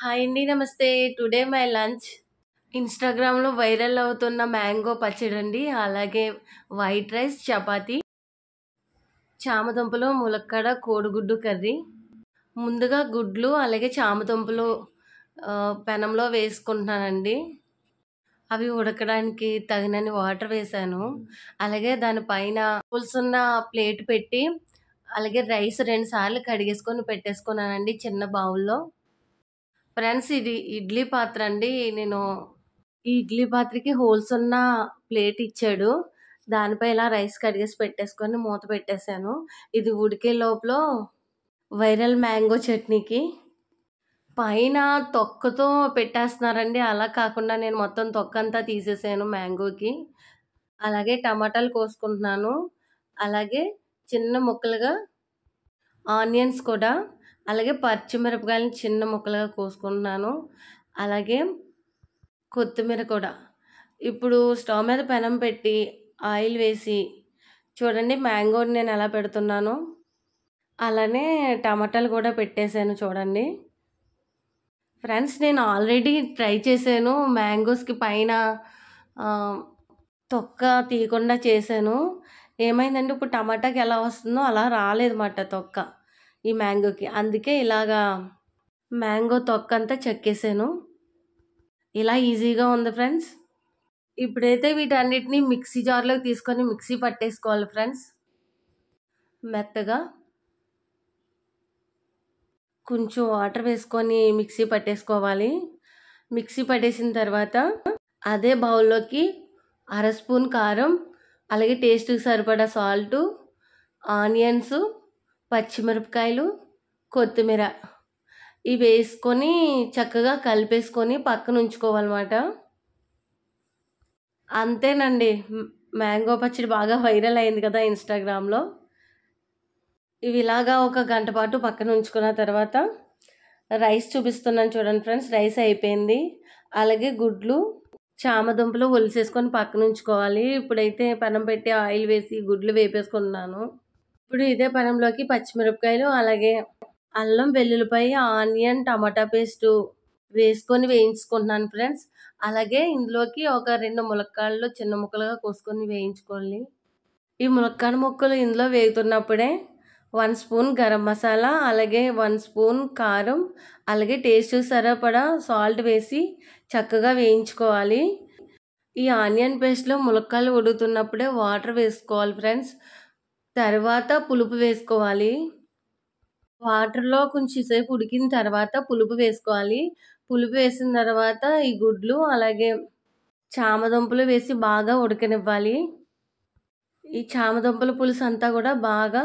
Hi అండి. నమస్తే. Today my lunch ఇన్‌స్టాగ్రామ్‌లో వైరల్ అవుతున్న మ్యాంగో పచ్చడండి. అలాగే వైట్ రైస్, చపాతీ, చామదుంపలు, ములక్కాడ, కోడిగుడ్డు కర్రీ. ముందుగా గుడ్లు అలాగే చామదుంపలు పెనంలో వేసుకుంటున్నానండి. అవి ఉడకడానికి తగినన్ని వాటర్ వేశాను. అలాగే దానిపైన పులుసున్న ప్లేట్ పెట్టి అలాగే రైస్ 2 సార్లు కడిగేసుకొని పెట్టేసుకున్నానండి చిన్న బౌల్‌లో. ఫ్రెండ్స్ ఇది ఇడ్లీ పాత్ర అండి. ఈ ఇడ్లీ పాత్రకి హోల్స్ ఉన్న ప్లేట్ ఇచ్చాడు. దానిపై ఇలా రైస్ కడిగేసి పెట్టేసుకొని మూత పెట్టేసాను. ఇది ఉడికే లోపల వైరల్ మ్యాంగో చట్నీకి పైన తొక్కతో పెట్టేస్తున్నారండి. అలా కాకుండా నేను మొత్తం తొక్కంతా తీసేసాను మ్యాంగోకి. అలాగే టమాటాలు కోసుకుంటున్నాను. అలాగే చిన్న ముక్కలుగా ఆనియన్స్ కూడా, అలాగే పచ్చిమిరపకాయలని చిన్న ముక్కలుగా కోసుకుంటున్నాను. అలాగే కొత్తిమీర కూడా. ఇప్పుడు స్టవ్ మీద పెనం పెట్టి ఆయిల్ వేసి చూడండి మ్యాంగోని నేను ఎలా పెడుతున్నానో అలానే టమాటాలు కూడా పెట్టేసాను చూడండి. ఫ్రెండ్స్ నేను ఆల్రెడీ ట్రై చేశాను. మ్యాంగోస్‌కి పైన తొక్క తీయకుండా చేశాను. ఏమైందంటే ఇప్పుడు టమాటాకి ఎలా వస్తుందో అలా రాలేదన్నమాట తొక్క ఈ మ్యాంగోకి. అందుకే ఇలాగా మ్యాంగో తొక్కంతా చెక్కేసాను. ఇలా ఈజీగా ఉంది ఫ్రెండ్స్. ఇప్పుడైతే వీటన్నిటిని మిక్సీ జార్‌లోకి తీసుకొని మిక్సీ పట్టేసుకోవాలి ఫ్రెండ్స్. మెత్తగా కొంచెం వాటర్ వేసుకొని మిక్సీ పట్టేసుకోవాలి. మిక్సీ పట్టేసిన తర్వాత అదే బౌల్లోకి అర స్పూన్ కారం, అలాగే టేస్ట్‌కి సరిపడా సాల్టు, ఆనియన్స్, పచ్చిమిరపకాయలు, కొత్తిమీర ఇవి వేసుకొని చక్కగా కలిపేసుకొని పక్కన ఉంచుకోవాలన్నమాట. అంతేనండి. మ్యాంగో పచ్చడి బాగా వైరల్ అయింది కదా ఇన్‌స్టాగ్రామ్‌లో. ఇవి ఇలాగా ఒక గంట పాటు పక్కన ఉంచుకున్న తర్వాత రైస్ చూపిస్తున్నాను చూడండి ఫ్రెండ్స్. రైస్ అయిపోయింది. అలాగే గుడ్లు, చామదుంపలు ఒలిసేసుకొని పక్కన ఉంచుకోవాలి. ఇప్పుడైతే పెనం పెట్టి ఆయిల్ వేసి గుడ్లు వేపేసుకున్నాను. ఇప్పుడు ఇదే పెనంలోకి పచ్చిమిరపకాయలు, అలాగే అల్లం, వెల్లుల్లిపాయ, ఆనియన్, టమాటా పేస్టు వేసుకొని వేయించుకుంటున్నాను ఫ్రెండ్స్. అలాగే ఇందులోకి ఒక 2 ములక్కాడలు చిన్న ముక్కలుగా కోసుకొని వేయించుకోవాలి. ఈ ములక్కాడ ముక్కలు ఇందులో వేగుతున్నప్పుడే 1 స్పూన్ గరం మసాలా, అలాగే 1 స్పూన్ కారం, అలాగే టేస్ట్‌కి సరిపడా సాల్ట్ వేసి చక్కగా వేయించుకోవాలి. ఈ ఆనియన్ పేస్ట్‌లో ములక్కాడలు ఉడుకుతున్నప్పుడే వాటర్ వేసుకోవాలి ఫ్రెండ్స్. తర్వాత పులుపు వేసుకోవాలి. వాటర్‌లో కొంచెం సేపు ఉడికిన తర్వాత పులుపు వేసుకోవాలి. పులుపు వేసిన తర్వాత ఈ గుడ్లు, అలాగే చామదుంపలు వేసి బాగా ఉడకనివ్వాలి. ఈ చామదుంపల పులుసు అంతా కూడా బాగా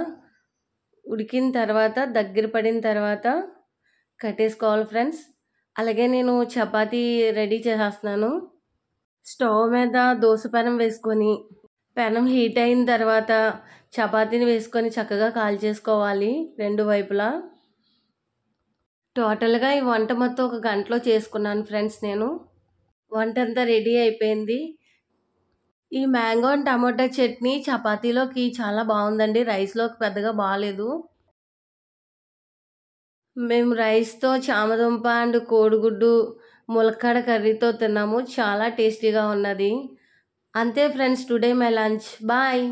ఉడికిన తర్వాత దగ్గర పడిన తర్వాత కట్టేసుకోవాలి ఫ్రెండ్స్. అలాగే నేను చపాతీ రెడీ చేసేస్తున్నాను. స్టవ్ మీద దోస పెనం వేసుకొని పెనం హీట్ అయిన తర్వాత చపాతీని వేసుకొని చక్కగా కాల్చేసుకోవాలి 2 వైపులా. టోటల్‌గా ఈ వంట మొత్తం ఒక గంటలో చేసుకున్నాను ఫ్రెండ్స్ నేను. వంట అంతా రెడీ అయిపోయింది. ఈ మ్యాంగో అండ్ టమాటా చట్నీ చపాతీలోకి చాలా బాగుందండి. రైస్‌లోకి పెద్దగా బాలేదు. మేము రైస్‌తో చామదుంప అండ్ కోడిగుడ్డు, ములక్కాడ కర్రీతో తిన్నాము. చాలా టేస్టీగా ఉన్నది. అంతే friends today my lunch. Bye.